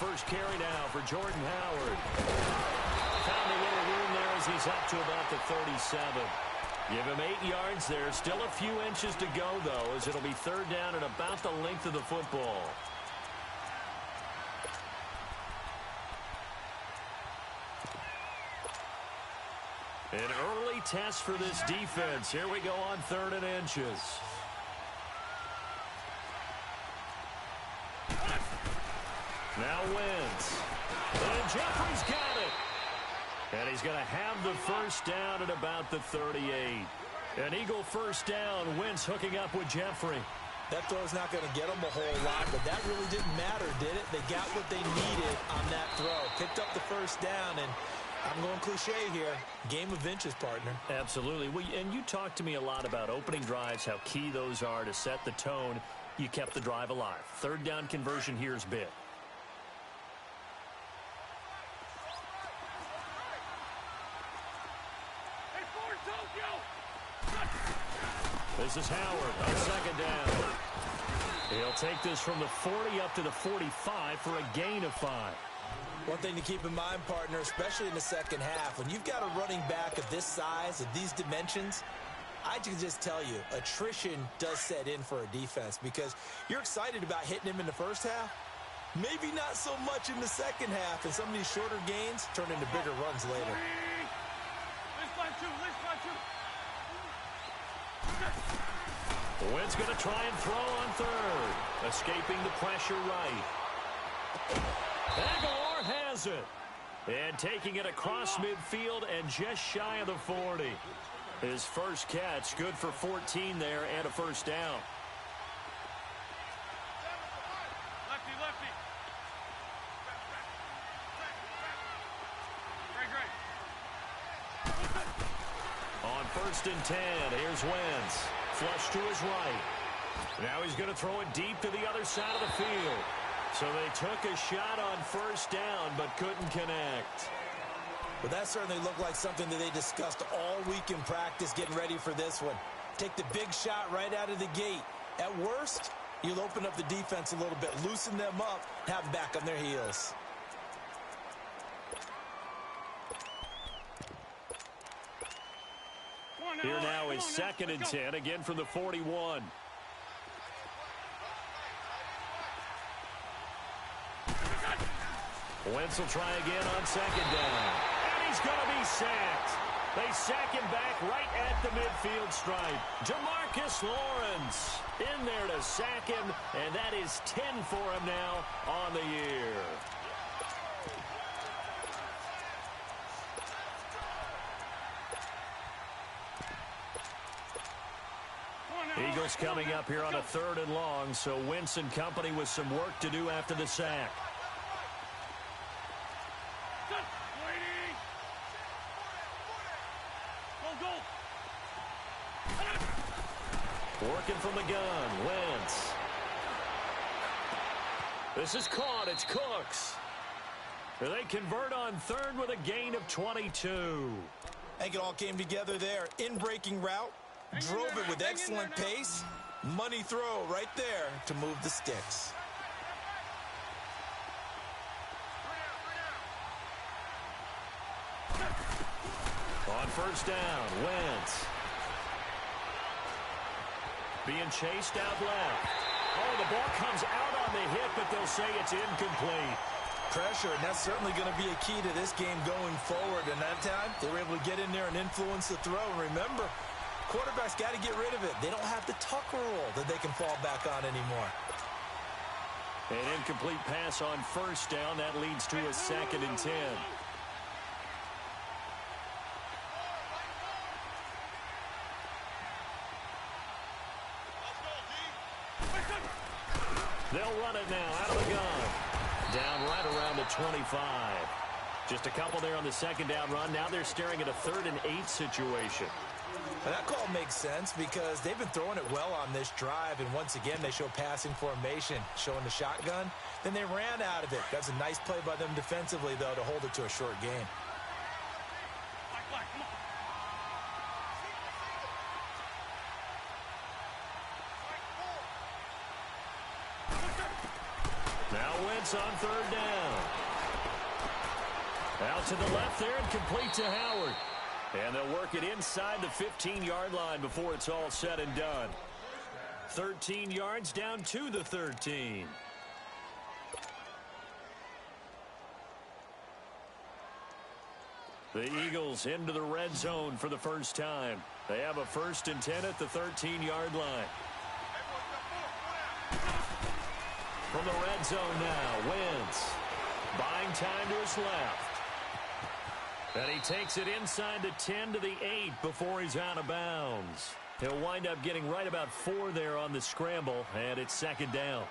First carry now for Jordan Howard. Found a little room there as he's up to about the 37. Give him 8 yards there. Still a few inches to go, though, as it'll be third down and about the length of the football. An early test for this defense. Here we go on 3rd and inches. Now Wentz. And Jeffrey's got it. And he's going to have the first down at about the 38. An Eagle first down. Wentz hooking up with Jeffrey. That throw's not going to get them a whole lot, but that really didn't matter, did it? They got what they needed on that throw. Picked up the first down, and I'm going cliche here. Game of inches, partner. Absolutely. Well, and you talked to me a lot about opening drives, how key those are to set the tone. You kept the drive alive. Third down conversion here is big. This is Howard on second down. He'll take this from the 40 up to the 45 for a gain of 5. One thing to keep in mind, partner, especially in the second half, when you've got a running back of this size, of these dimensions, I can just tell you, attrition does set in for a defense because you're excited about hitting him in the first half. Maybe not so much in the second half, and some of these shorter gains turn into bigger runs later. Wentz going to try and throw on third. Escaping the pressure right. Aguilar has it. And taking it across midfield and just shy of the 40. His first catch, good for 14 there and a first down. On 1st and 10, here's Wentz. Flush to his right. Now he's going to throw it deep to the other side of the field. So they took a shot on first down, but couldn't connect. Well, that certainly looked like something that they discussed all week in practice getting ready for this one. Take the big shot right out of the gate. At worst, you'll open up the defense a little bit, loosen them up, have them back on their heels. Here now is 2nd and 10, again from the 41. Wentz will try again on 2nd down. And he's going to be sacked. They sack him back right at the midfield stripe. Jamarcus Lawrence in there to sack him, and that is 10 for him now on the year. Eagles coming up here on a 3rd and long, so Wentz and company with some work to do after the sack. Working from the gun, Wentz. This is caught, it's Cooks. They convert on 3rd with a gain of 22. I think it all came together there. In-breaking route. Drove it with excellent pace. Money throw right there to move the sticks. On 1st down, Wentz. Being chased out left. Oh, the ball comes out on the hit, but they'll say it's incomplete. Pressure, and that's certainly going to be a key to this game going forward. And that time, they were able to get in there and influence the throw. And remember, quarterback's got to get rid of it. They don't have the Tucker rule that they can fall back on anymore. An incomplete pass on 1st down. That leads to a 2nd and 10. They'll run it now out of the gun. Down right around the 25. Just a couple there on the 2nd down run. Now they're staring at a 3rd and 8 situation. Well, that call makes sense because they've been throwing it well on this drive, and once again they show passing formation, showing the shotgun. Then they ran out of it. That's a nice play by them defensively, though, to hold it to a short gain. Now Wentz on third down. Out to the left there and complete to Howard. And they'll work it inside the 15-yard line before it's all said and done. 13 yards down to the 13. The Eagles into the red zone for the first time. They have a 1st and 10 at the 13-yard line. From the red zone now, Wentz buying time to his left. And he takes it inside the 10 to the 8 before he's out of bounds. He'll wind up getting right about 4 there on the scramble, and it's 2nd down.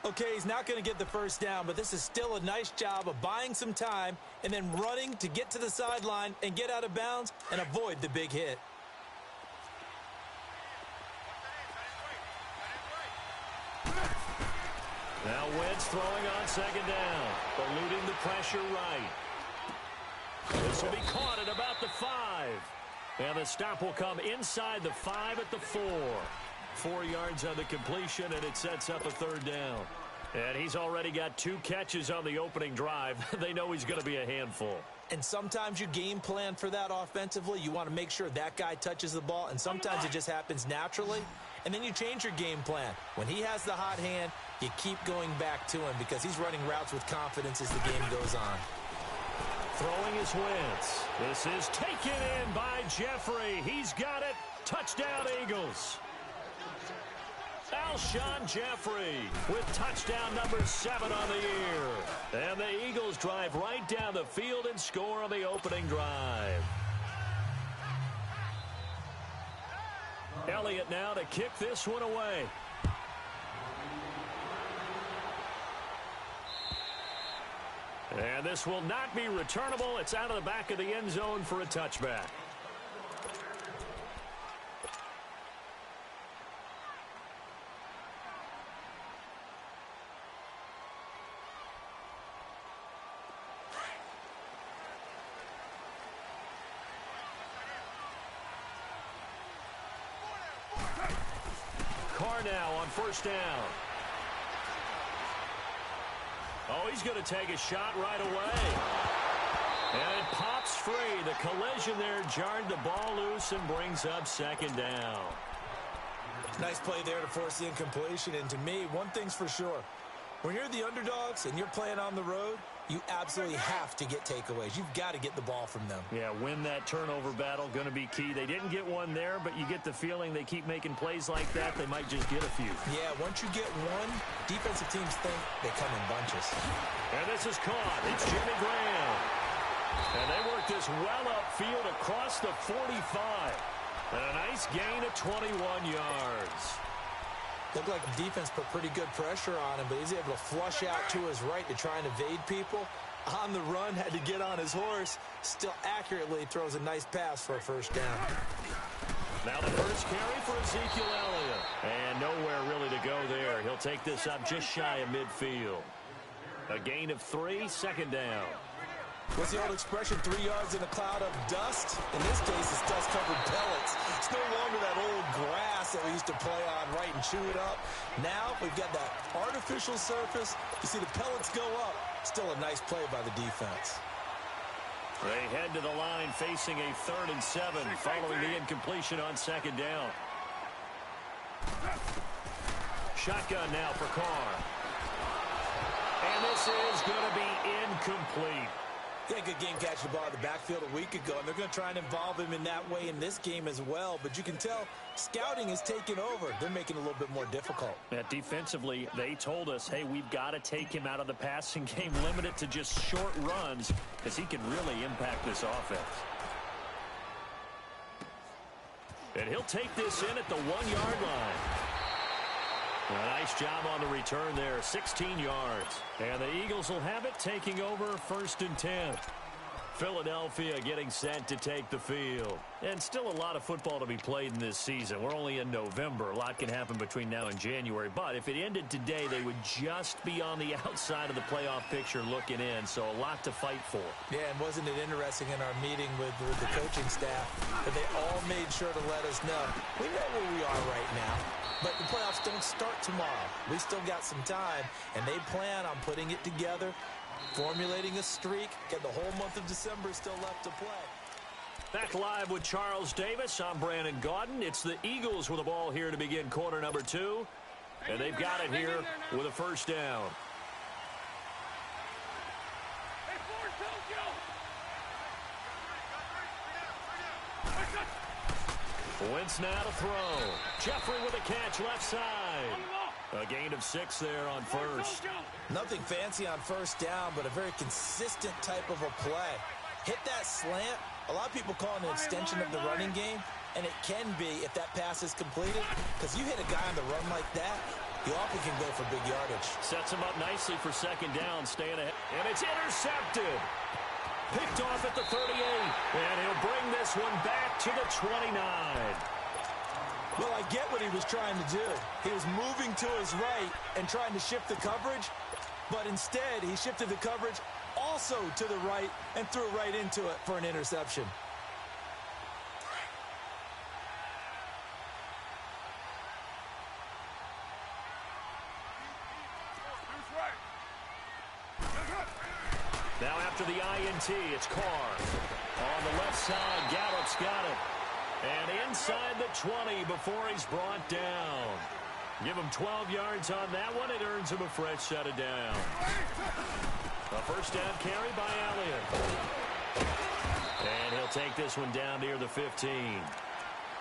Okay, he's not going to get the first down, but this is still a nice job of buying some time and then running to get to the sideline and get out of bounds and avoid the big hit. Now Wentz throwing on 2nd down, eluding the pressure right. This will be caught at about the 5. And the stop will come inside the 5 at the 4. 4 yards on the completion, and it sets up a 3rd down. And he's already got 2 catches on the opening drive. They know he's going to be a handful. And sometimes you game plan for that offensively. You want to make sure that guy touches the ball, and sometimes it just happens naturally. And then you change your game plan. When he has the hot hand, you keep going back to him because he's running routes with confidence as the game goes on. Throwing is Wentz. This is taken in by Jeffrey. He's got it. Touchdown, Eagles. Alshon Jeffrey with touchdown number 7 on the year. And the Eagles drive right down the field and score on the opening drive. Elliott now to kick this one away. And this will not be returnable. It's out of the back of the end zone for a touchback. Carr now on 1st down. Oh, he's going to take a shot right away. And it pops free. The collision there jarred the ball loose and brings up 2nd down. Nice play there to force the incompletion. And to me, one thing's for sure. When you're the underdogs and you're playing on the road, you absolutely have to get takeaways. You've got to get the ball from them. Yeah, win that turnover battle, going to be key. They didn't get one there, but you get the feeling they keep making plays like that, they might just get a few. Yeah, once you get one, defensive teams think they come in bunches. And this is caught. It's Jimmy Graham. And they work this well upfield across the 45. And a nice gain of 21 yards. Looked like the defense put pretty good pressure on him, but he's able to flush out to his right to try and evade people. On the run, had to get on his horse. Still accurately throws a nice pass for a 1st down. Now the first carry for Ezekiel Elliott. And nowhere really to go there. He'll take this up just shy of midfield. A gain of 3, 2nd down. What's the old expression, 3 yards in a cloud of dust? In this case, it's dust-covered pellets. It's no longer that old grass that we used to play on, right, and chew it up. Now we've got that artificial surface. You see the pellets go up. Still a nice play by the defense. They head to the line facing a 3rd and 7 following the incompletion on 2nd down. Shotgun now for Carr. And this is going to be incomplete. Yeah, good game catching the ball in the backfield a week ago, and they're going to try and involve him in that way in this game as well. But you can tell scouting is taking over. They're making it a little bit more difficult. Defensively, they told us, hey, we've got to take him out of the passing game, limit it to just short runs, because he can really impact this offense. And he'll take this in at the 1-yard line. A nice job on the return there, 16 yards. And the Eagles will have it, taking over 1st and 10. Philadelphia getting set to take the field. And still a lot of football to be played in this season. We're only in November. A lot can happen between now and January. But if it ended today, they would just be on the outside of the playoff picture looking in. So a lot to fight for. Yeah, and wasn't it interesting in our meeting with the coaching staff that they all made sure to let us know. We know where we are right now, but the playoffs playoffs don't start tomorrow. We still got some time, and they plan on putting it together, formulating a streak. Get the whole month of December still left to play. Back live with Charles Davis. I'm Brandon Gaudin. It's the Eagles with the ball here to begin quarter number 2. And they've got it here with a first down. Wentz now to throw. Jeffrey with a catch left side. A gain of 6 there on first. Nothing fancy on first down, but a very consistent type of a play. Hit that slant. A lot of people call it an extension of the running game, and it can be if that pass is completed, because you hit a guy on the run like that, he often can go for big yardage. Sets him up nicely for second down, staying ahead. And it's intercepted. Picked off at the 38, and he'll bring this one back to the 29. Well, I get what he was trying to do. He was moving to his right and trying to shift the coverage, but instead he shifted the coverage also to the right and threw right into it for an interception. Now after the INT, it's Carr. On the left side, Gallup's got it. And inside the 20 before he's brought down. Give him 12 yards on that one. It earns him a fresh set of down. A first down carry by Elliott. And he'll take this one down near the 15.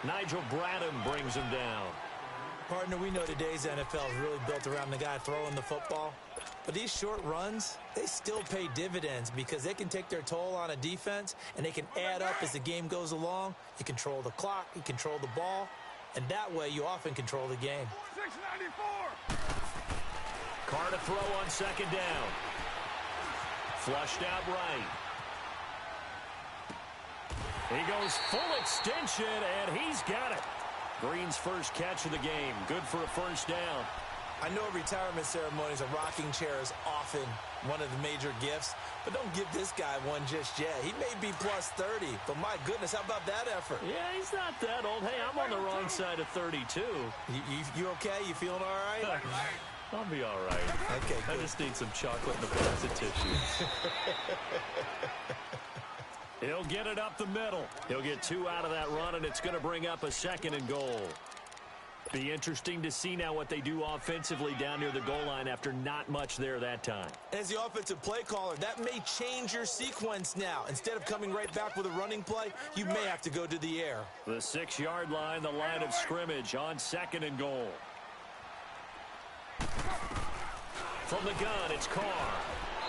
Nigel Bradham brings him down. Partner, we know today's NFL is really built around the guy throwing the football. But these short runs, they still pay dividends because they can take their toll on a defense, and they can add up as the game goes along. You control the clock, you control the ball, and that way you often control the game. 694. Carr to throw on second down. Flushed out right. He goes full extension, and he's got it. Green's first catch of the game. Good for a first down. I know retirement ceremonies, a rocking chair is often one of the major gifts, but don't give this guy one just yet. He may be plus 30, but my goodness, how about that effort? Yeah, he's not that old. Hey, I'm on the wrong side of 32. You okay? You feeling all right? I'll be all right. Okay, good. I just need some chocolate and a box of tissue. He'll get it up the middle. He'll get 2 out of that run, and it's going to bring up a second and goal. Be interesting to see now what they do offensively down near the goal line after not much there that time. As the offensive play caller, that may change your sequence now. Instead of coming right back with a running play, you may have to go to the air. The 6-yard line, the line of scrimmage on second and goal. From the gun, it's Carr.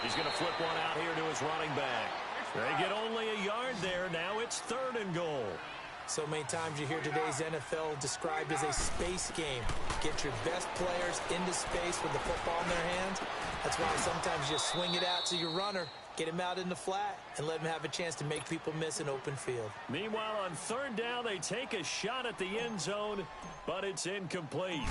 He's going to flip one out here to his running back. They get only a yard there. Now it's third and goal. So many times you hear today's NFL described as a space game. Get your best players into space with the football in their hands. That's why sometimes you swing it out to your runner, get him out in the flat, and let him have a chance to make people miss an open field. Meanwhile, on third down, they take a shot at the end zone, but it's incomplete.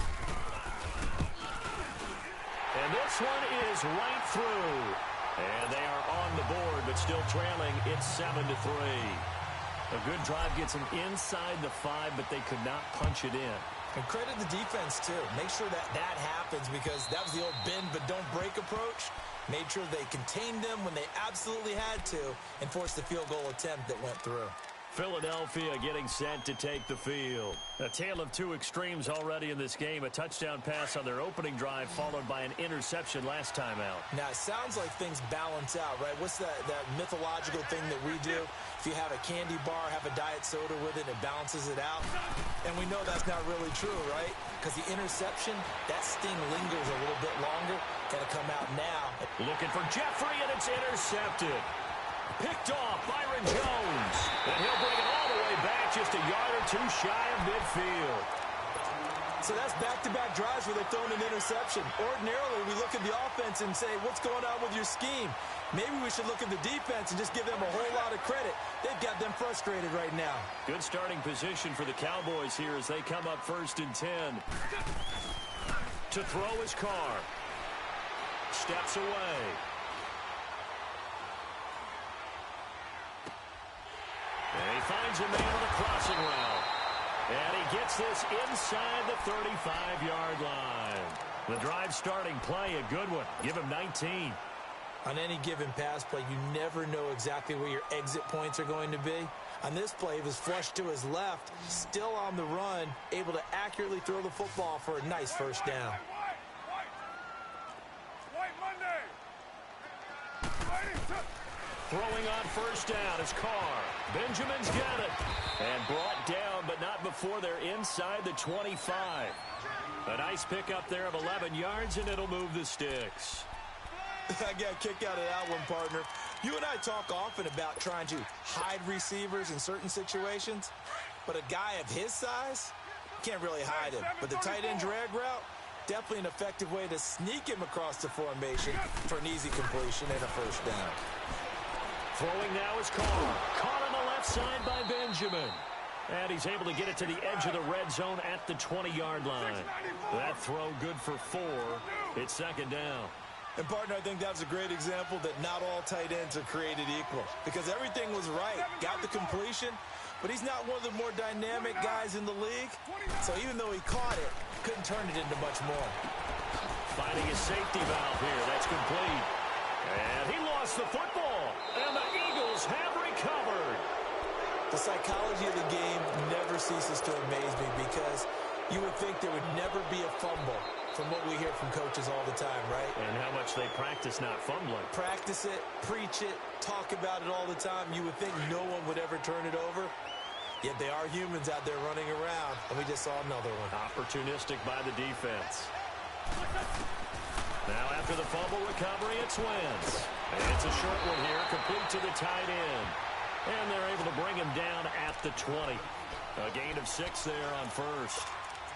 And this one is right through. And they are on the board, but still trailing. It's 7-3. A good drive gets them inside the 5, but they could not punch it in. And credit the defense, too. Make sure that happens because that was the old bend but don't break approach. Made sure they contained them when they absolutely had to and forced the field goal attempt that went through. Philadelphia getting set to take the field. A tale of two extremes already in this game. A touchdown pass on their opening drive followed by an interception last time out. Now, it sounds like things balance out, right? What's that mythological thing that we do? If you have a candy bar, have a diet soda with it, it balances it out. And we know that's not really true, right? Because the interception, that sting lingers a little bit longer. Got to come out now. Looking for Jeffrey, and it's intercepted. Picked off Byron Jones. And he'll bring it all the way back just a yard or two shy of midfield. So that's back-to-back drives where they've thrown an interception. Ordinarily, we look at the offense and say, what's going on with your scheme? Maybe we should look at the defense and just give them a whole lot of credit. They've got them frustrated right now. Good starting position for the Cowboys here as they come up 1st and 10. To throw is Carr. Steps away. And he finds a man on a crossing route. And he gets this inside the 35-yard line. The drive starting play, a good one. Give him 19. On any given pass play, you never know exactly where your exit points are going to be. On this play, he was flushed to his left, still on the run, able to accurately throw the football for a nice first down. Throwing on first down is Carr. Benjamin's got it. And brought down, but not before they're inside the 25. A nice pickup there of 11 yards, and it'll move the sticks. I got a kick out of that one, partner. You and I talk often about trying to hide receivers in certain situations, but a guy of his size can't really hide him. But the tight end drag route, definitely an effective way to sneak him across the formation for an easy completion and a first down. Throwing now is Carr. Caught on the left side by Benjamin. And he's able to get it to the edge of the red zone at the 20-yard line. That throw good for 4. It's second down. And, partner, I think that was a great example that not all tight ends are created equal. Because everything was right. Got the completion, but he's not one of the more dynamic guys in the league. So even though he caught it, couldn't turn it into much more. Finding his safety valve here. That's complete. And he lost the football. And the Eagles have recovered. The psychology of the game never ceases to amaze me because you would think there would never be a fumble from what we hear from coaches all the time, right? And how much they practice not fumbling. Practice it, preach it, talk about it all the time. You would think no one would ever turn it over. Yet they are humans out there running around, and we just saw another one. Opportunistic by the defense. Now after the fumble recovery, it's Wentz. And it's a short one here, complete to the tight end. And they're able to bring him down at the 20. A gain of 6 there on first.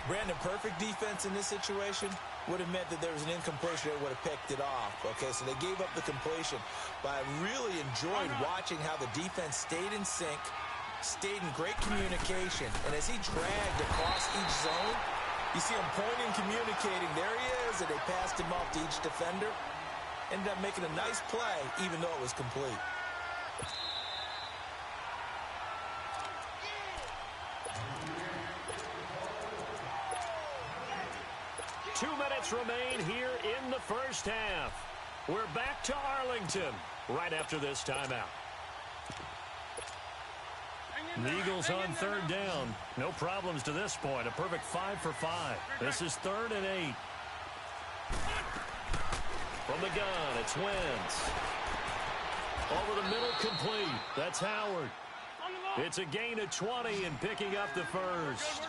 Brandon, perfect defense in this situation would have meant that there was an incompletion that would have picked it off. Okay, so they gave up the completion. But I really enjoyed watching how the defense stayed in sync, stayed in great communication. And as he dragged across each zone, you see him pointing, communicating. There he is, and they passed him off to each defender. Ended up making a nice play, even though it was complete. Remain here in the first half. We're back to Arlington right after this timeout. The Eagles on third down. No problems to this point. A perfect 5 for 5. This is 3rd and 8. From the gun, it's Wentz. Over the middle, complete. That's Howard. It's a gain of 20 and picking up the first.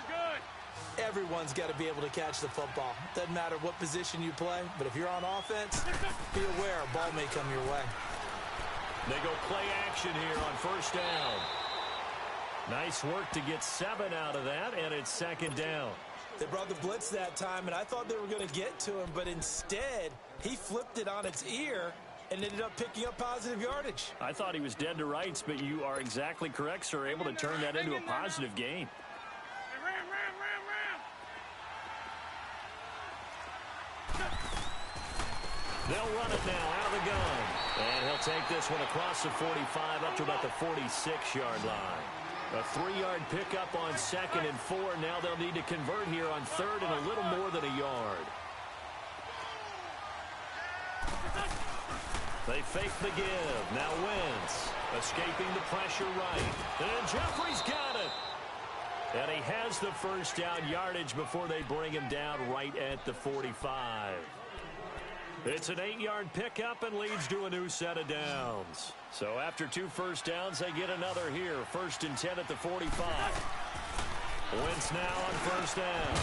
Everyone's got to be able to catch the football. Doesn't matter what position you play, but if you're on offense, be aware a ball may come your way. They go play action here on first down. Nice work to get 7 out of that, and it's second down. They brought the blitz that time, and I thought they were going to get to him, but instead, he flipped it on its ear and ended up picking up positive yardage. I thought he was dead to rights, but you are exactly correct, sir. Able to turn that into a positive gain. They'll run it now out of the gun. And he'll take this one across the 45 up to about the 46-yard line. A 3-yard pickup on 2nd and 4. Now they'll need to convert here on 3rd and a little more than a yard. They fake the give. Now Wentz escaping the pressure right. And Jeffrey's got it. And he has the first down yardage before they bring him down right at the 45. It's an 8-yard pickup and leads to a new set of downs. So after 2 first downs, they get another here. 1st and 10 at the 45. Wentz now on first down.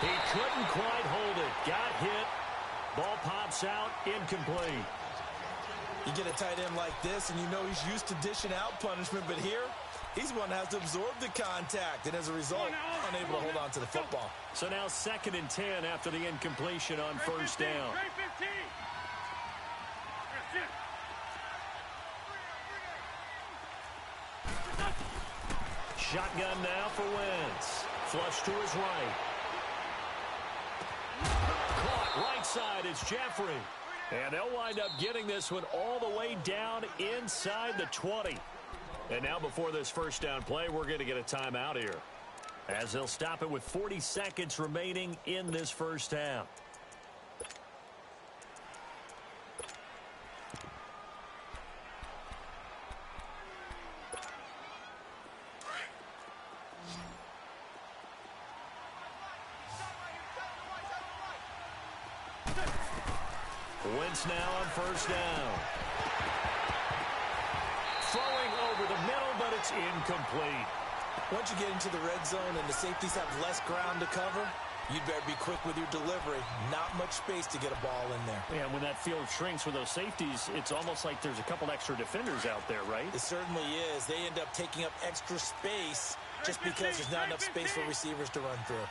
He couldn't quite hold it. Got hit. Ball pops out. Incomplete. You get a tight end like this, and you know he's used to dishing out punishment, but here, he's one that has to absorb the contact, and as a result, unable to hold on to the football. So now 2nd and 10 after the incompletion on first down. Shotgun now for Wentz. Flush to his right. Caught right side is Jeffrey. And they'll wind up getting this one all the way down inside the 20. And now before this first down play, we're going to get a timeout here. as they'll stop it with 40 seconds remaining in this first half. Wentz now on first down. Throwing over the middle, but it's incomplete. Once you get into the red zone and the safeties have less ground to cover, you'd better be quick with your delivery. Not much space to get a ball in there. Yeah, when that field shrinks with those safeties, it's almost like there's a couple extra defenders out there, right? It certainly is. They end up taking up extra space just because there's not enough space for receivers to run through.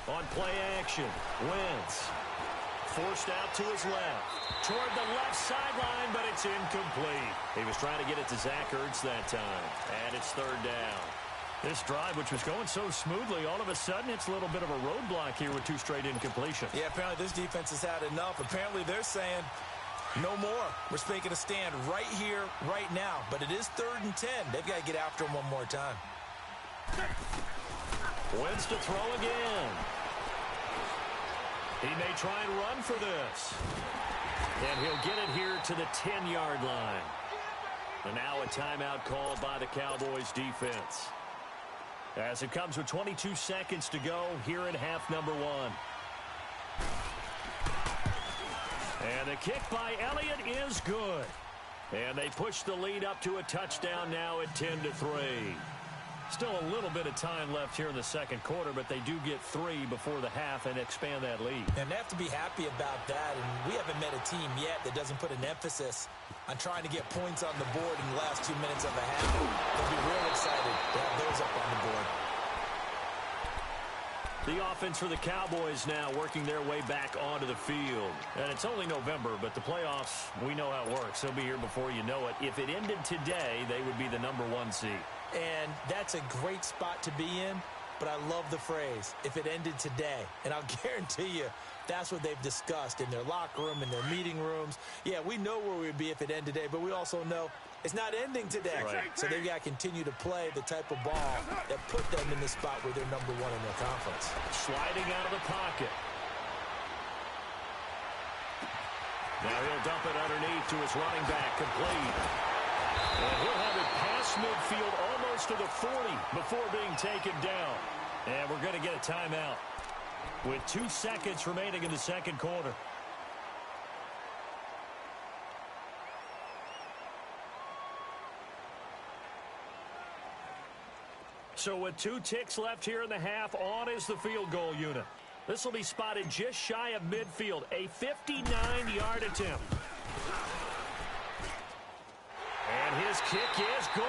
On play action, Wentz forced out to his left. Toward the left sideline, but it's incomplete. He was trying to get it to Zach Ertz that time. And it's third down. This drive, which was going so smoothly, all of a sudden it's a little bit of a roadblock here with 2 straight incompletions. Yeah, apparently this defense has had enough. Apparently they're saying, no more. We're making a stand right here, right now. But it is 3rd and 10. They've got to get after him one more time. Wentz to throw again. He may try and run for this. And he'll get it here to the 10-yard line. And now a timeout called by the Cowboys defense. As it comes with 22 seconds to go here in half number 1. And the kick by Elliott is good. And they push the lead up to a touchdown now at 10-3. Still a little bit of time left here in the second quarter, but they do get 3 before the half and expand that lead. And they have to be happy about that. And we haven't met a team yet that doesn't put an emphasis on trying to get points on the board in the last 2 minutes of a half. They'll be real excited to have those up on the board. The offense for the Cowboys now working their way back onto the field. And it's only November, but the playoffs, we know how it works. They'll be here before you know it. If it ended today, they would be the number 1 seed. And that's a great spot to be in, but I love the phrase, if it ended today. And I'll guarantee you, that's what they've discussed in their locker room, in their meeting rooms. Yeah, we know where we'd be if it ended today, but we also know it's not ending today. Right. So they've got to continue to play the type of ball that put them in the spot where they're number 1 in their conference. Sliding out of the pocket. Now he'll dump it underneath to his running back, complete. And he'll have it past midfield almost to the 40 before being taken down. And we're going to get a timeout with 2 seconds remaining in the second quarter. So with 2 ticks left here in the half, on is the field goal unit. This will be spotted just shy of midfield, a 59-yard attempt. And his kick is good.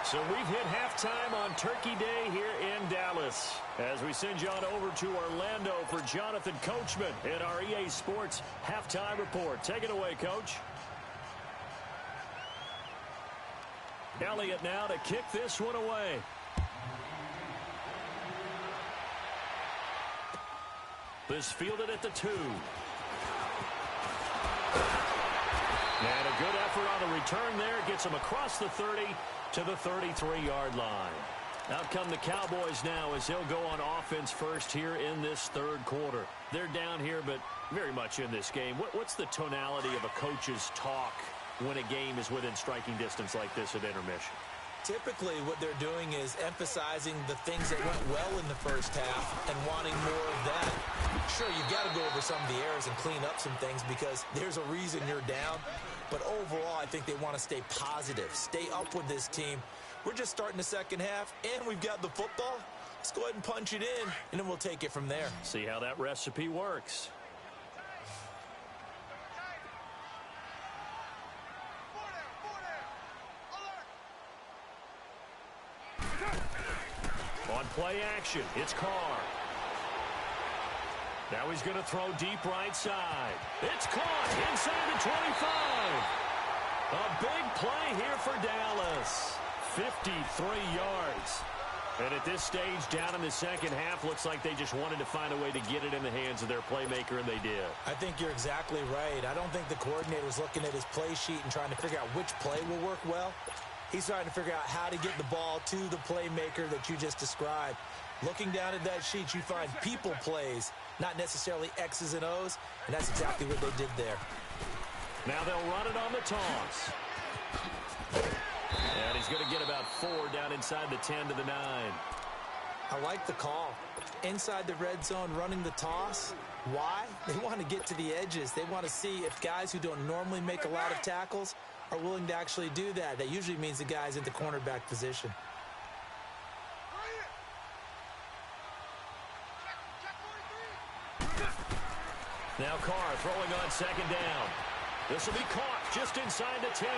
So we've hit halftime on Turkey Day here in Dallas. As we send you on over to Orlando for Jonathan Coachman in our EA Sports Halftime Report. Take it away, Coach. Elliott now to kick this one away. This fielded at the 2. And a good effort on the return there. Gets him across the 30 to the 33-yard line. Out come the Cowboys now as they'll go on offense first here in this third quarter. They're down here, but very much in this game. What's the tonality of a coach's talk when a game is within striking distance like this at intermission? Typically, what they're doing is emphasizing the things that went well in the first half and wanting more of that. Sure, you've got to go over some of the errors and clean up some things because there's a reason you're down. But overall, I think they want to stay positive, stay up with this team. We're just starting the second half, and we've got the football. Let's go ahead and punch it in, and then we'll take it from there. See how that recipe works. On play action, it's Carr. Now he's going to throw deep right side. It's caught inside the 25. A big play here for Dallas. 53 yards. And at this stage, down in the second half, looks like they just wanted to find a way to get it in the hands of their playmaker, and they did. I think you're exactly right. I don't think the coordinator's looking at his play sheet and trying to figure out which play will work well. He's trying to figure out how to get the ball to the playmaker that you just described. Looking down at that sheet, you find people plays, not necessarily X's and O's, and that's exactly what they did there. Now they'll run it on the toss. And he's going to get about 4 down inside the 10 to the 9. I like the call. Inside the red zone, running the toss. Why? They want to get to the edges. They want to see if guys who don't normally make a lot of tackles are willing to actually do that. That usually means the guy's in the cornerback position. Now Carr throwing on second down. This will be caught just inside the 10.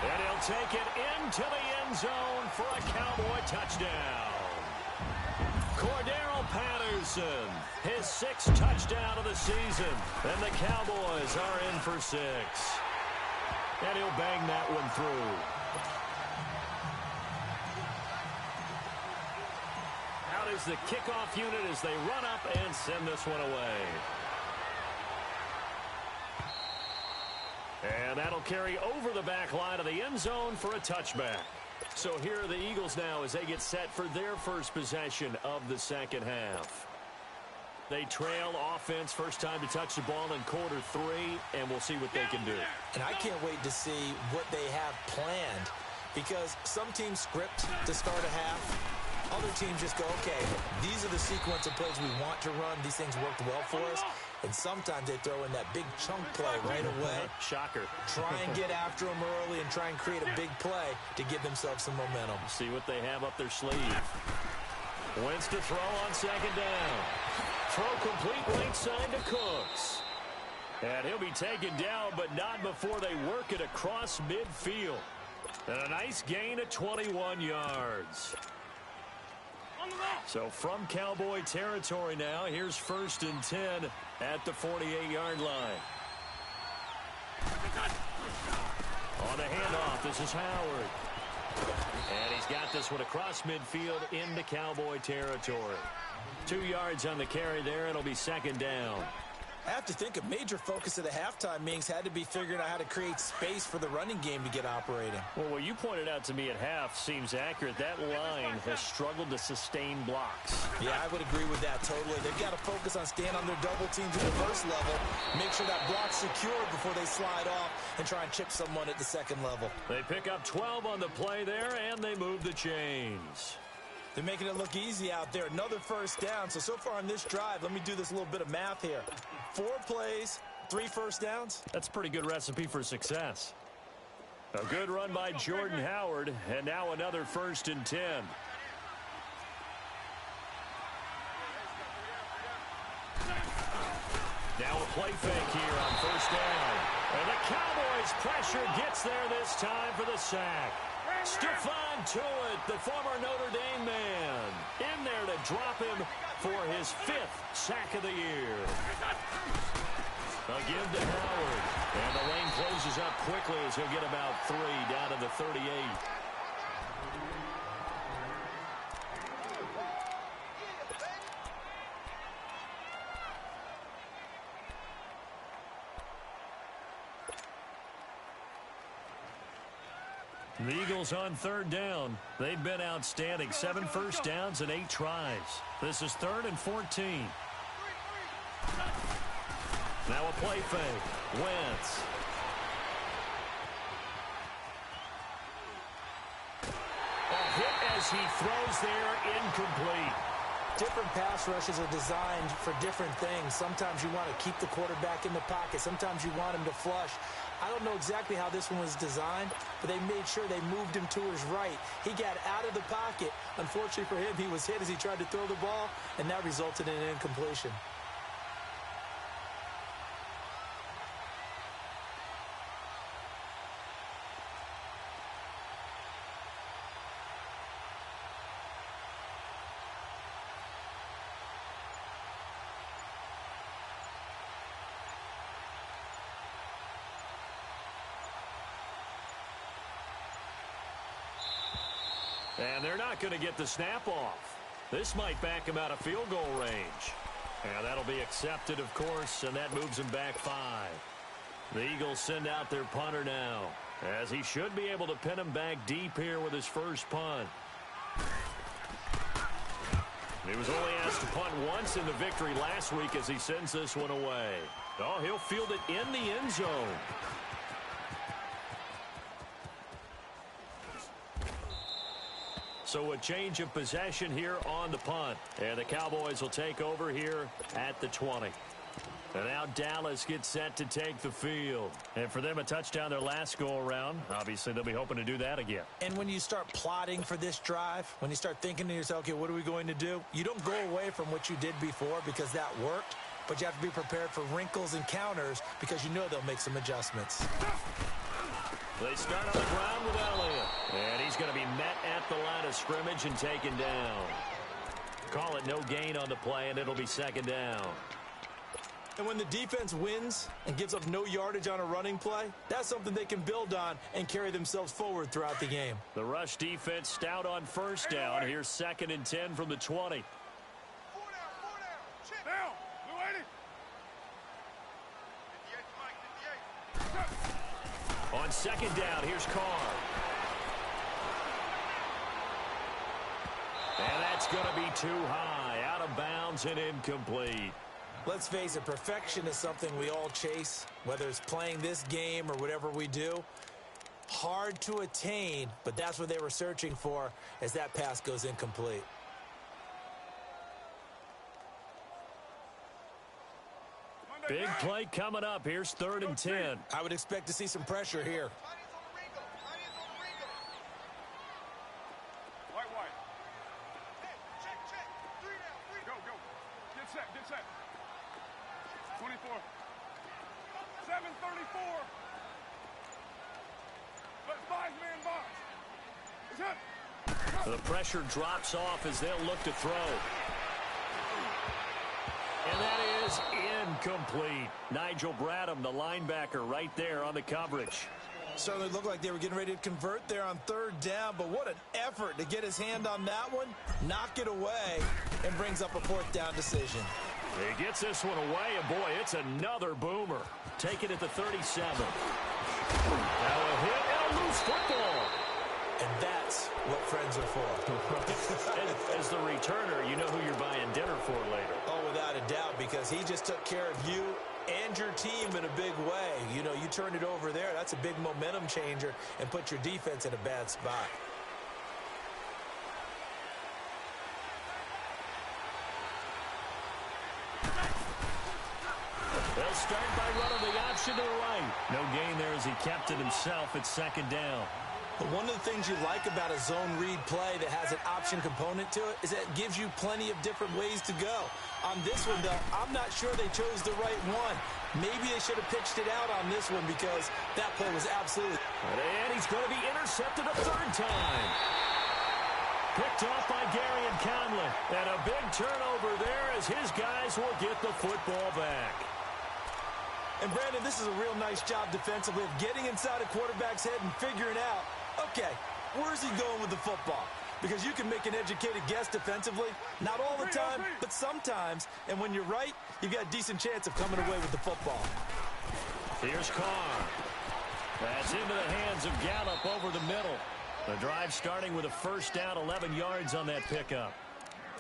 And he'll take it into the end zone for a Cowboy touchdown. Cordero Patterson, his 6th touchdown of the season. And the Cowboys are in for 6. And he'll bang that one through. Out is the kickoff unit as they run up and send this one away. And that'll carry over the back line of the end zone for a touchback. So here are the Eagles now as they get set for their first possession of the second half. They trail offense, first time to touch the ball in quarter 3, and we'll see what they can do. And I can't wait to see what they have planned, because some teams script to start a half. Other teams just go, okay, these are the sequence of plays we want to run. These things worked well for us. And sometimes they throw in that big chunk play right away. Shocker. Try and get after them early and try and create a big play to give themselves some momentum. See what they have up their sleeve. Wentz to throw on second down. Throw complete right side to Cooks. And he'll be taken down, but not before they work it across midfield. And a nice gain of 21 yards. So from Cowboy territory now, here's 1st and 10 at the 48-yard line. On the handoff, this is Howard. And he's got this one across midfield into Cowboy territory. 2 yards on the carry there. It'll be second down. I have to think a major focus of the halftime meetings had to be figuring out how to create space for the running game to get operating. Well, what you pointed out to me at half seems accurate. That line has struggled to sustain blocks. Yeah, I would agree with that totally. They've got to focus on staying on their double teams at the first level, make sure that block's secured before they slide off and try and chip someone at the second level. They pick up 12 on the play there, and they move the chains. They're making it look easy out there. Another first down. So far on this drive, let me do this little bit of math here. 4 plays, 3 first downs. That's a pretty good recipe for success. A good run by Jordan Howard, and now another 1st and 10. Now a play fake here on first down. And the Cowboys' pressure gets there this time for the sack. Stephon Tuitt, the former Notre Dame man, in there to drop him for his 5th sack of the year. A give to Howard. And the lane closes up quickly as he'll get about 3 down to the 38. The Eagles on 3rd down. They've been outstanding. 7 first downs and 8 tries. This is 3rd and 14. Now a play fake. Wentz. A hit as he throws there, incomplete. Different pass rushes are designed for different things. Sometimes you want to keep the quarterback in the pocket. Sometimes you want him to flush. I don't know exactly how this one was designed, but they made sure they moved him to his right. He got out of the pocket. Unfortunately for him, he was hit as he tried to throw the ball, and that resulted in an incompletion. And they're not going to get the snap off. This might back him out of field goal range. And that'll be accepted, of course, and that moves him back 5. The Eagles send out their punter now. as he should be able to pin him back deep here with his first punt. He was only asked to punt once in the victory last week as he sends this one away. Oh, he'll field it in the end zone. So a change of possession here on the punt. And the Cowboys will take over here at the 20. And now Dallas gets set to take the field. And for them, a touchdown their last go-around. Obviously, they'll be hoping to do that again. And when you start plotting for this drive, when you start thinking to yourself, okay, what are we going to do? You don't go away from what you did before because that worked. But you have to be prepared for wrinkles and counters because you know they'll make some adjustments. They start on the ground with Elliott. And he's going to be met at the line of scrimmage and taken down. Call it no gain on the play, and it'll be second down. And when the defense wins and gives up no yardage on a running play, that's something they can build on and carry themselves forward throughout the game. The rush defense stout on first down. Here's 2nd and 10 from the 20. On second down, here's Carr. And that's going to be too high, out of bounds and incomplete. Let's face it, perfection is something we all chase, whether it's playing this game or whatever we do. Hard to attain, but that's what they were searching for as that pass goes incomplete. Big play coming up. Here's 3rd and 10. I would expect to see some pressure here. Get set. 24. 734. But 5-man box. The pressure drops off as they'll look to throw. And that is incomplete. Nigel Bradham, the linebacker, right there on the coverage. Certainly looked like they were getting ready to convert there on 3rd down, but what an effort to get his hand on that one, knock it away, and brings up a 4th down decision. He gets this one away, and boy, it's another boomer. Take it at the 37. Now a hit and a loose football. And that's what friends are for. As the returner, you know who you're buying dinner for later. Oh, without a doubt, because he just took care of you and your team in a big way. You know, you turned it over there. That's a big momentum changer and put your defense in a bad spot. They'll start by running the option to the right. No gain there as he kept it himself at 2nd down. But one of the things you like about a zone read play that has an option component to it is that it gives you plenty of different ways to go. On this one, though, I'm not sure they chose the right one. Maybe they should have pitched it out on this one because that play was absolutely... And he's going to be intercepted a 3rd time. Picked off by Garion Conley. And a big turnover there as his guys will get the football back. And, Brandon, this is a real nice job defensively of getting inside a quarterback's head and figuring out, okay, where's he going with the football? Because you can make an educated guess defensively, not all the time, but sometimes. And when you're right, you've got a decent chance of coming away with the football. Here's Carr. That's into the hands of Gallup over the middle. The drive starting with a 1st down, 11 yards on that pickup.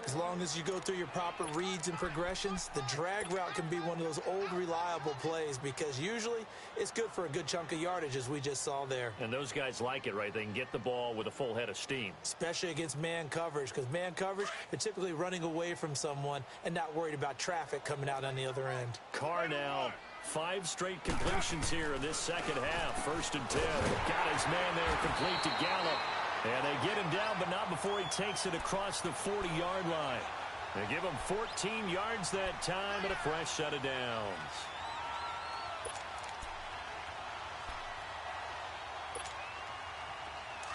As long as you go through your proper reads and progressions, the drag route can be one of those old reliable plays because usually it's good for a good chunk of yardage as we just saw there. And those guys like it, right? They can get the ball with a full head of steam. Especially against man coverage because man coverage, they're typically running away from someone and not worried about traffic coming out on the other end. Carr now, 5 straight completions here in this 2nd half. 1st and 10. Got his man there complete to Gallup. And they get him down, but not before he takes it across the 40-yard line. They give him 14 yards that time and a fresh set of downs.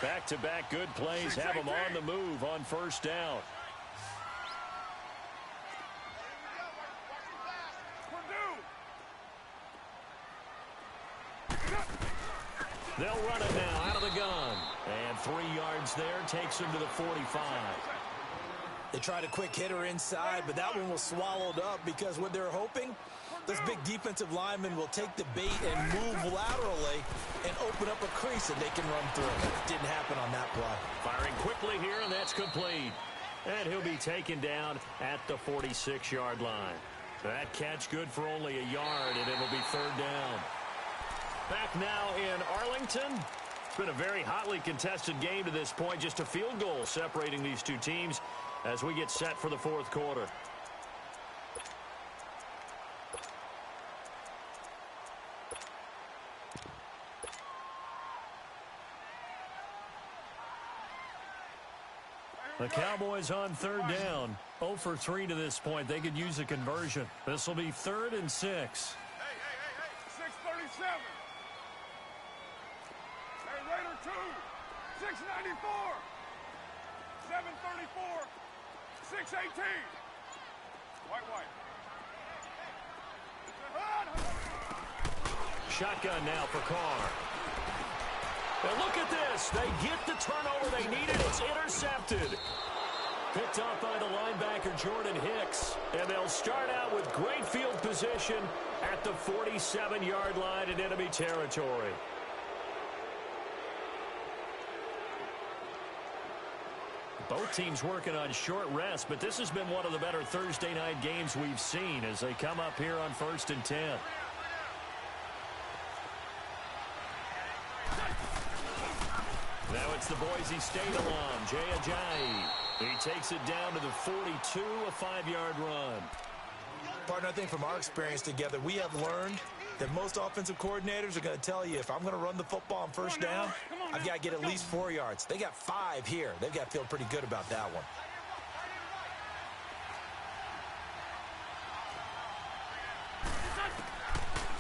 Back-to-back good plays have him on the move on 1st down. They'll run it now out of the gun. And 3 yards there takes him to the 45. They tried a quick hitter inside, but that one was swallowed up because what they're hoping This big defensive lineman will take the bait and move laterally and open up a crease that they can run through. Didn't happen on that play. Firing quickly here, and that's complete. And he'll be taken down at the 46-yard line. That catch good for only a yard, and it'll be third down. Back now in Arlington. It's been a very hotly contested game to this point. Just a field goal separating these two teams as we get set for the fourth quarter. The Cowboys on third down. 0 for 3 to this point. They could use a conversion. This will be 3rd and 6. Hey. 637. Hey, Raider 2. 694. 734. 618. White. Shotgun now for Carr. And look at this. They get the turnover they needed. It's intercepted. Picked off by the linebacker, Jordan Hicks. And they'll start out with great field position at the 47-yard line in enemy territory. Both teams working on short rest, but this has been one of the better Thursday night games we've seen as they come up here on 1st and 10. Now it's the Boise State alum, Jay Ajayi. He takes it down to the 42, a 5-yard run. Partner, I think from our experience together, we have learned that most offensive coordinators are going to tell you, if I'm going to run the football on first down, I've got to get at least 4 yards. They got 5 here. They've got to feel pretty good about that one.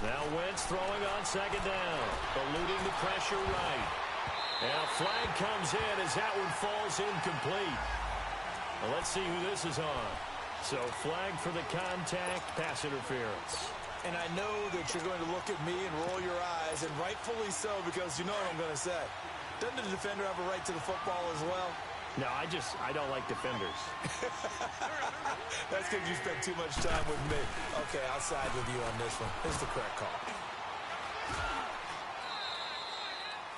Now Wentz throwing on second down, eluding the pressure right. And a flag comes in as that one falls incomplete. Well, let's see who this is on. So flag for the contact, pass interference. And I know that you're going to look at me and roll your eyes, and rightfully so, because you know what I'm going to say. Doesn't the defender have a right to the football as well? No, I don't like defenders. That's because you spent too much time with me. Okay, I'll side with you on this one. It's the correct call.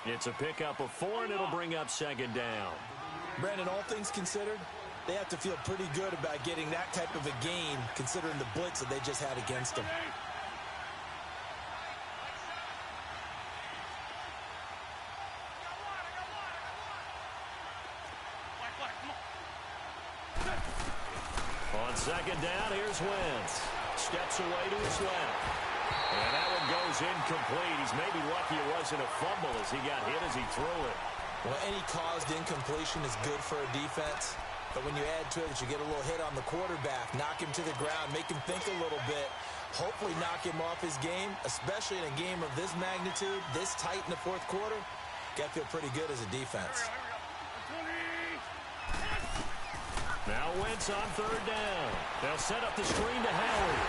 It's a pickup of 4, and it'll bring up second down. Brandon, all things considered, they have to feel pretty good about getting that type of a game, considering the blitz that they just had against them. On second down, here's Wentz. Steps away to his left. And that one goes incomplete. He's maybe lucky it wasn't a fumble as he got hit as he threw it. Well, any caused incompletion is good for a defense. But when you add to it that you get a little hit on the quarterback, knock him to the ground, make him think a little bit, hopefully knock him off his game, especially in a game of this magnitude, this tight in the fourth quarter, got to feel pretty good as a defense. Now Wentz on third down. They'll set up the screen to Howard.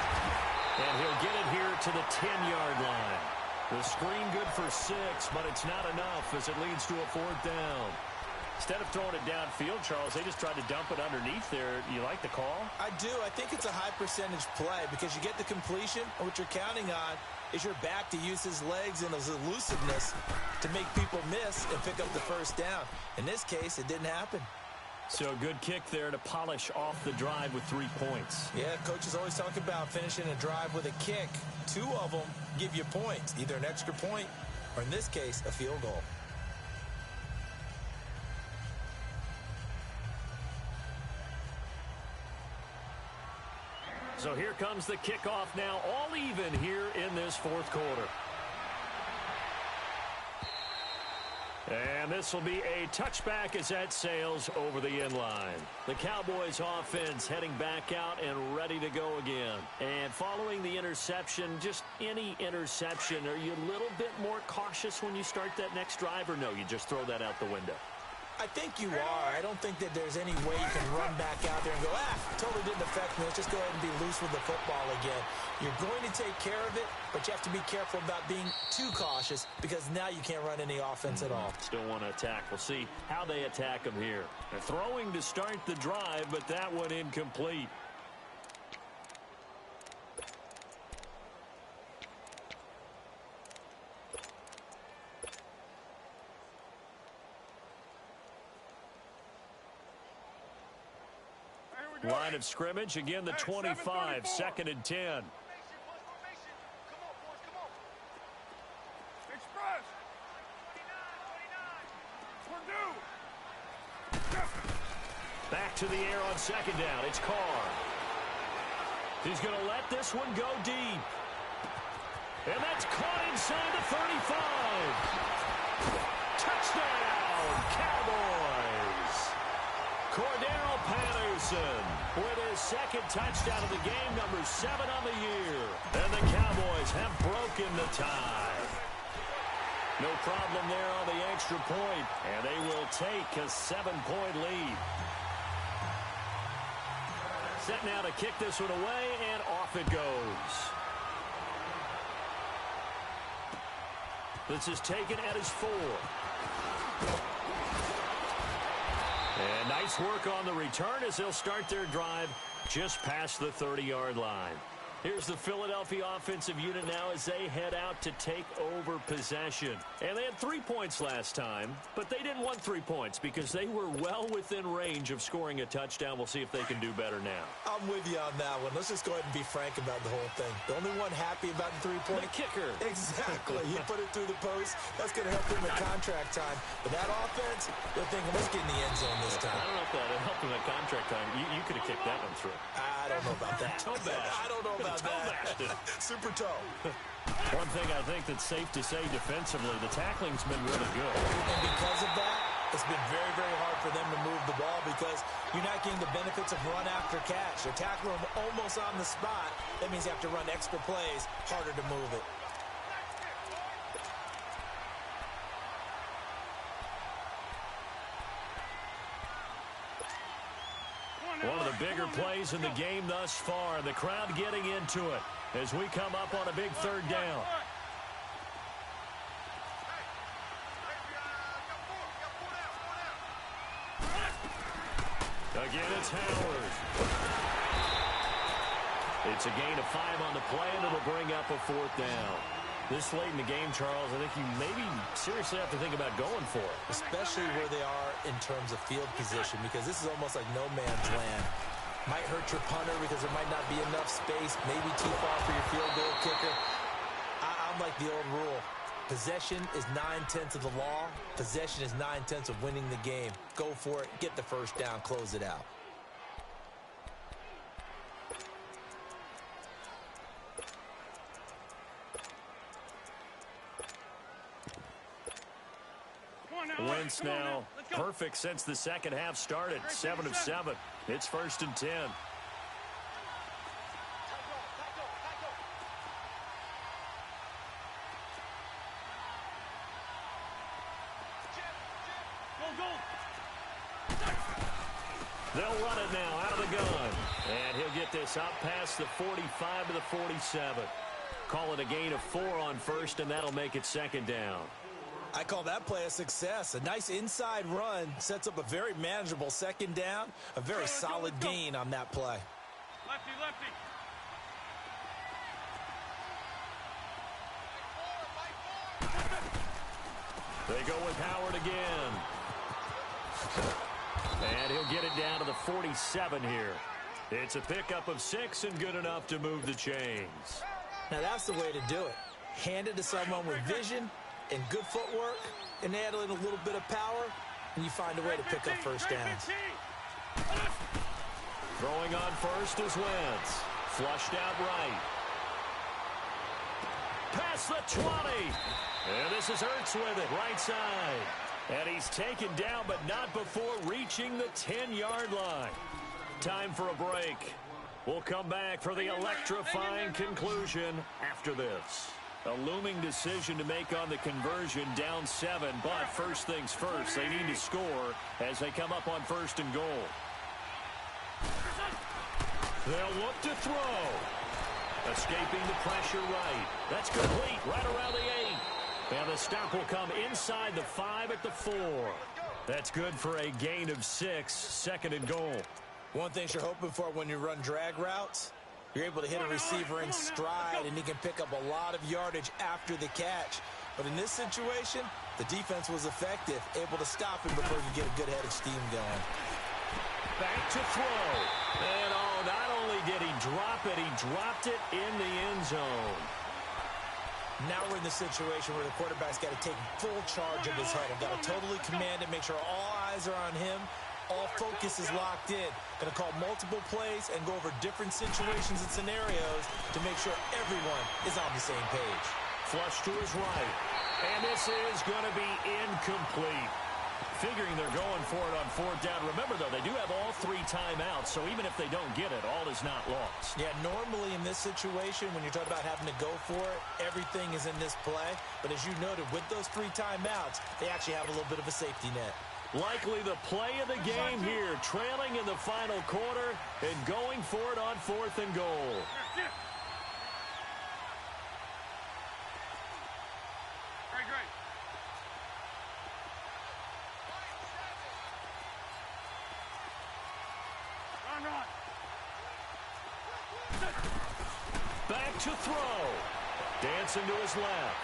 And he'll get it here to the 10-yard line. The screen good for 6, but it's not enough as it leads to a fourth down. Instead of throwing it downfield, Charles, they just tried to dump it underneath there. You like the call? I do. I think it's a high percentage play because you get the completion, and what you're counting on is your back to use his legs and his elusiveness to make people miss and pick up the first down. In this case, it didn't happen. So a good kick there to polish off the drive with 3 points. Yeah, coaches always talk about finishing a drive with a kick. 2 of them give you points, either an extra point or, in this case, a field goal. So here comes the kickoff now, all even here in this fourth quarter. And this will be a touchback as that sails over the end line. The Cowboys offense heading back out and ready to go again. And following the interception, just any interception, are you a little bit more cautious when you start that next drive, or no, you just throw that out the window? I think you are. I don't think that there's any way you can run back out there and go, totally didn't affect me. Let's just go ahead and be loose with the football again. You're going to take care of it, but you have to be careful about being too cautious because now you can't run any offense at all. Still want to attack. We'll see how they attack them here. They're throwing to start the drive, but that one incomplete. Line of scrimmage, again the 25, 2nd and 10. Express. 29. Back to the air on 2nd down. It's Carr. He's going to let this one go deep. And that's caught inside the 35. Touchdown, Cowboys. Cordero Patterson with his 2nd touchdown of the game, number 7 on the year. And the Cowboys have broken the tie. No problem there on the extra point, and they will take a 7-point lead. Set now to kick this one away, and off it goes. This is taken at his 4. And nice work on the return as they'll start their drive just past the 30-yard line. Here's the Philadelphia offensive unit now as they head out to take over possession. And they had 3 points last time, but they didn't want 3 points because they were well within range of scoring a touchdown. We'll see if they can do better now. I'm with you on that one. Let's just go ahead and be frank about the whole thing. The only one happy about the 3-point. The kicker. Exactly. He put it through the post. That's going to help him at contract time. But that offense, they're thinking, let's get in the end zone this time. I don't know if that helped him at contract time. You could have kicked that one through. I don't know about that. Toe bash. I don't know about that. Super toe. One thing I think that's safe to say defensively, the tackling's been really good. And because of that, it's been very, very hard for them to move the ball because you're not getting the benefits of run after catch. They're tackling them almost on the spot. That means you have to run extra plays, harder to move it. One of the bigger plays in the game thus far. The crowd getting into it as we come up on a big 3rd down. Again, it's Howard. It's a gain of 5 on the play, and it'll bring up a 4th down. This late in the game, Charles, I think you maybe seriously have to think about going for it. Especially where they are in terms of field position, because this is almost like no man's land. Might hurt your punter because there might not be enough space, maybe too far for your field goal kicker. I'm like the old rule. Possession is 9/10 of the law. Possession is 9/10 of winning the game. Go for it, get the 1st down, close it out. Wentz now perfect since the 2nd half started. 7 of 7. It's 1st and 10. They'll run it now out of the gun. And he'll get this up past the 45 to the 47. Call it a gain of 4 on 1st, and that'll make it 2nd down. I call that play a success. A nice inside run sets up a very manageable 2nd down. A very solid gain on that play. Lefty, lefty. They go with Howard again. And he'll get it down to the 47 here. It's a pickup of 6 and good enough to move the chains. Now that's the way to do it. Hand it to someone with vision and good footwork, and add in a little bit of power, and you find a way to pick up 1st downs. Throwing on 1st is Wentz. Flushed out right. Past the 20. And this is Ertz with it, right side. And he's taken down, but not before reaching the 10-yard line. Time for a break. We'll come back for the electrifying conclusion after this. A looming decision to make on the conversion, down 7, but first things first, they need to score as they come up on 1st and goal. They'll look to throw. Escaping the pressure right. That's complete, right around the 8. And the stop will come inside the 5 at the 4. That's good for a gain of 6, 2nd and goal. One thing you're hoping for when you run drag routes, you're able to hit a receiver in stride, and he can pick up a lot of yardage after the catch. But in this situation, the defense was effective, able to stop him before he could get a good head of steam going. back to throw. And, oh, not only did he drop it, he dropped it in the end zone. Now we're in the situation where the quarterback's got to take full charge of his huddle. Got to totally command it, make sure all eyes are on him. All focus is locked in. Going to call multiple plays and go over different situations and scenarios to make sure everyone is on the same page. Flush to his right. And this is going to be incomplete. Figuring they're going for it on fourth down. Remember, though, they do have all 3 timeouts, so even if they don't get it, all is not lost. Yeah, normally in this situation, when you're talking about having to go for it, everything is in this play. But as you noted, with those 3 timeouts, they actually have a little bit of a safety net. Likely the play of the game here, trailing in the final quarter and going for it on fourth and goal. Great. Run. Back to throw. Dancing to his left.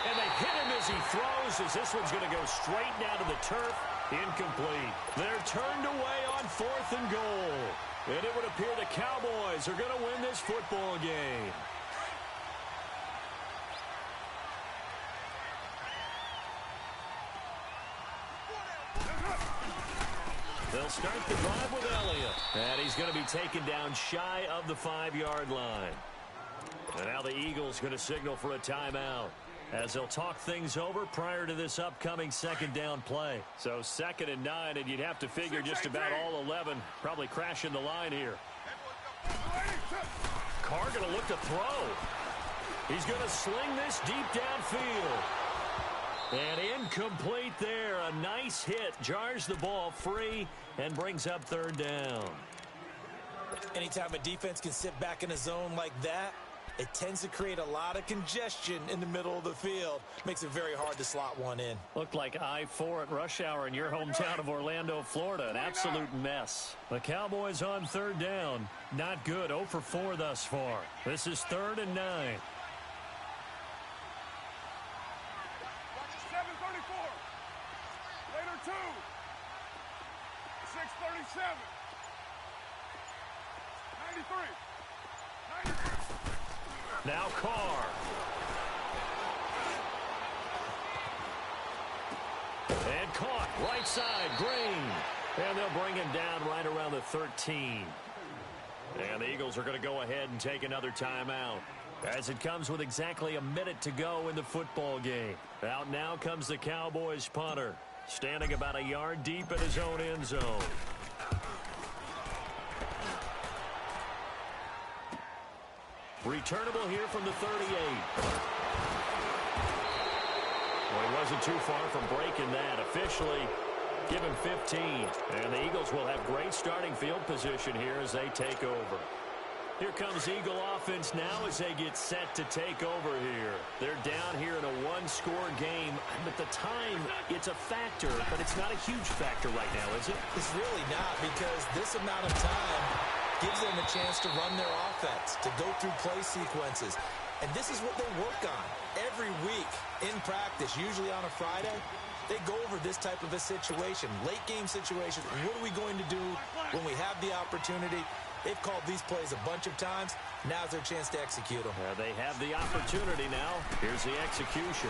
And they hit him as he throws, as this one's going to go straight down to the turf. Incomplete. They're turned away on fourth and goal. And it would appear the Cowboys are going to win this football game. They'll start the drive with Elliott. And he's going to be taken down shy of the 5-yard line. And now the Eagles going to signal for a timeout, as they'll talk things over prior to this upcoming second down play. So 2nd and 9, and you'd have to figure just about all 11 probably crashing the line here. Carr going to look to throw. He's going to sling this deep downfield. And incomplete there. A nice hit. Jars the ball free and brings up 3rd down. Anytime a defense can sit back in a zone like that, it tends to create a lot of congestion in the middle of the field. Makes it very hard to slot one in. Looked like I-4 at rush hour in your hometown of Orlando, Florida. An absolute mess. The Cowboys on 3rd down. Not good. 0 for 4 thus far. This is 3rd and 9. 7:34. Later 2. 6:37. 93. Now Carr. And caught. Right side. Green. And they'll bring him down right around the 13. And the Eagles are going to go ahead and take another timeout, as it comes with exactly a minute to go in the football game. Out now comes the Cowboys punter, standing about a yard deep in his own end zone. Returnable here from the 38. Well, he wasn't too far from breaking that. Officially, give him 15. And the Eagles will have great starting field position here as they take over. Here comes Eagle offense now as they get set to take over here. They're down here in a one-score game. But the time, it's a factor, but it's not a huge factor right now, is it? It's really not, because this amount of time gives them a chance to run their offense, to go through play sequences. And this is what they work on every week in practice, usually on a Friday. They go over this type of a situation, late game situation. What are we going to do when we have the opportunity? They've called these plays a bunch of times. Now's their chance to execute them. They have the opportunity now. Here's the execution.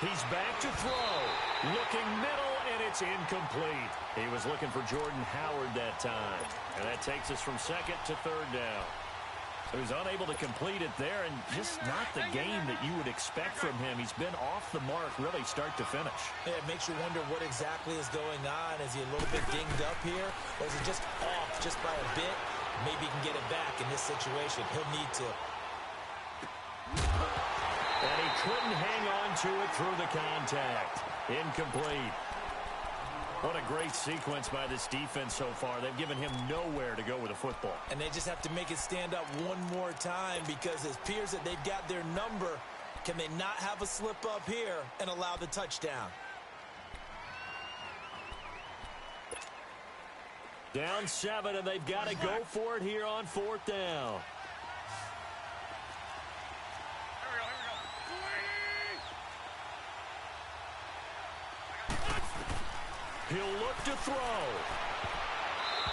He's back to throw. Looking middle, and it's incomplete. He was looking for Jordan Howard that time. And that takes us from 2nd to 3rd down. So he's unable to complete it there, and just not the game that you would expect from him. He's been off the mark really start to finish. Yeah, it makes you wonder what exactly is going on. Is he a little bit dinged up here? Or is he just off just by a bit? Maybe he can get it back in this situation. He'll need to. And he couldn't hang on to it through the contact. Incomplete. What a great sequence by this defense so far. They've given him nowhere to go with the football. And they just have to make it stand up one more time, because it appears that they've got their number. Can they not have a slip up here and allow the touchdown? Down 7, and they've got to go for it here on 4th down. He'll look to throw.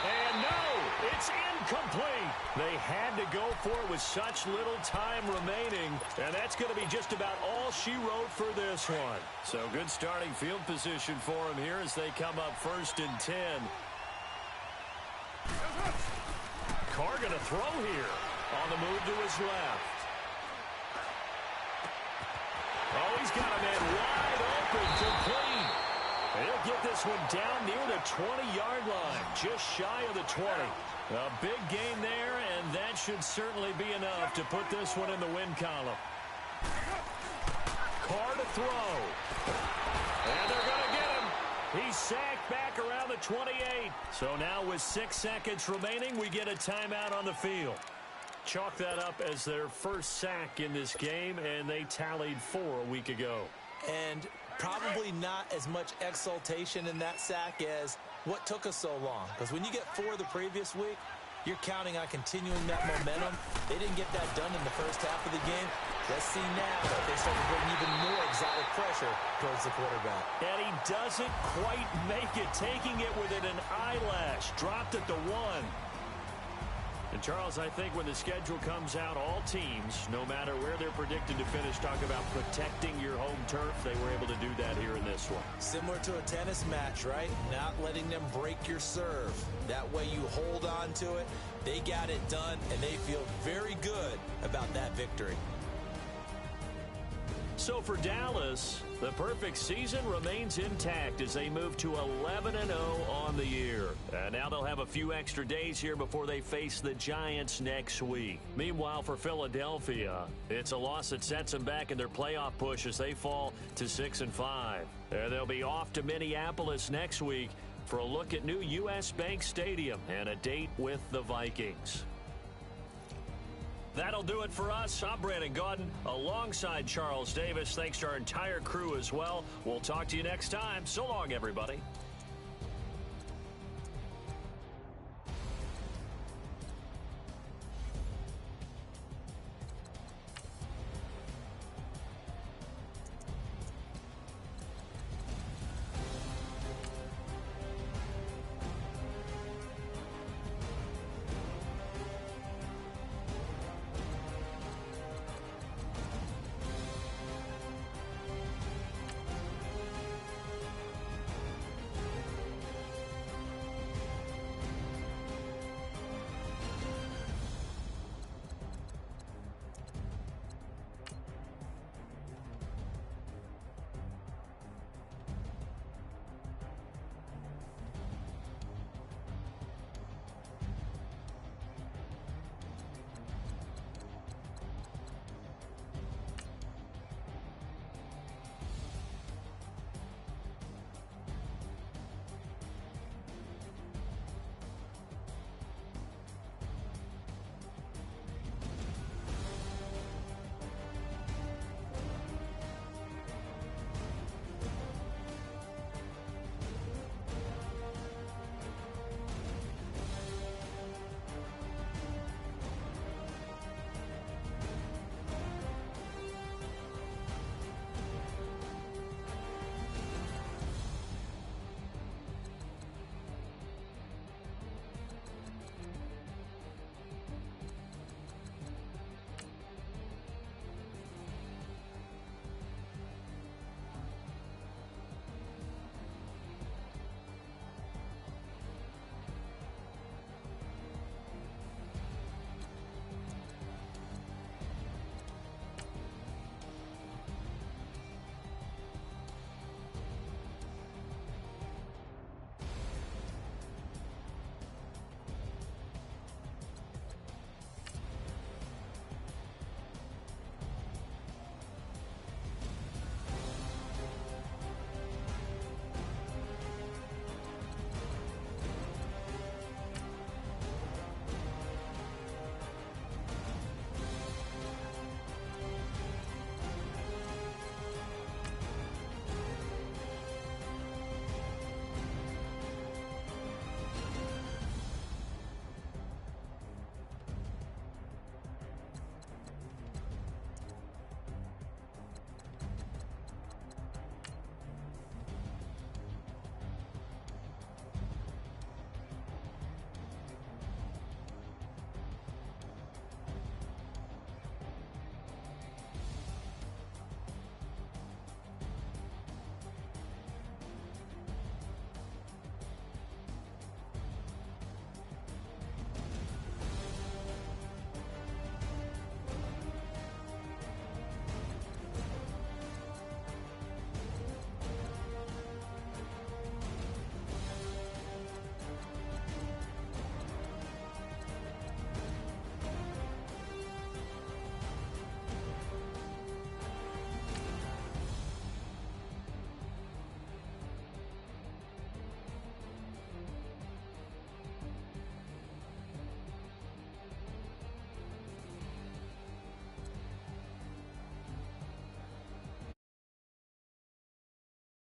And no, it's incomplete. They had to go for it with such little time remaining, and that's going to be just about all she wrote for this one. So good starting field position for him here as they come up 1st and 10. Carr going to throw here on the move to his left. Oh, he's got a man wide open, complete. He'll get this one down near the 20-yard line, just shy of the 20. A big gain there, and that should certainly be enough to put this one in the win column. Carr to throw. And they're going to get him. He's sacked back around the 28. So now with 6 seconds remaining, we get a timeout on the field. Chalk that up as their first sack in this game, and they tallied 4 a week ago. And probably not as much exultation in that sack as what took us so long. Because when you get 4 the previous week, you're counting on continuing that momentum. They didn't get that done in the first half of the game. Let's see now that they start to bring even more exotic pressure towards the quarterback. And he doesn't quite make it, taking it within an eyelash. Dropped at the 1. And, Charles, I think when the schedule comes out, all teams, no matter where they're predicted to finish, talk about protecting your home turf. They were able to do that here in this one. Similar to a tennis match, right? Not letting them break your serve. That way you hold on to it. They got it done, and they feel very good about that victory. So for Dallas, the perfect season remains intact as they move to 11-0 on the year. And now they'll have a few extra days here before they face the Giants next week. Meanwhile, for Philadelphia, it's a loss that sets them back in their playoff push as they fall to 6-5. And they'll be off to Minneapolis next week for a look at new U.S. Bank Stadium and a date with the Vikings. That'll do it for us. I'm Brandon Gaudin alongside Charles Davis. Thanks to our entire crew as well. We'll talk to you next time. So long, everybody.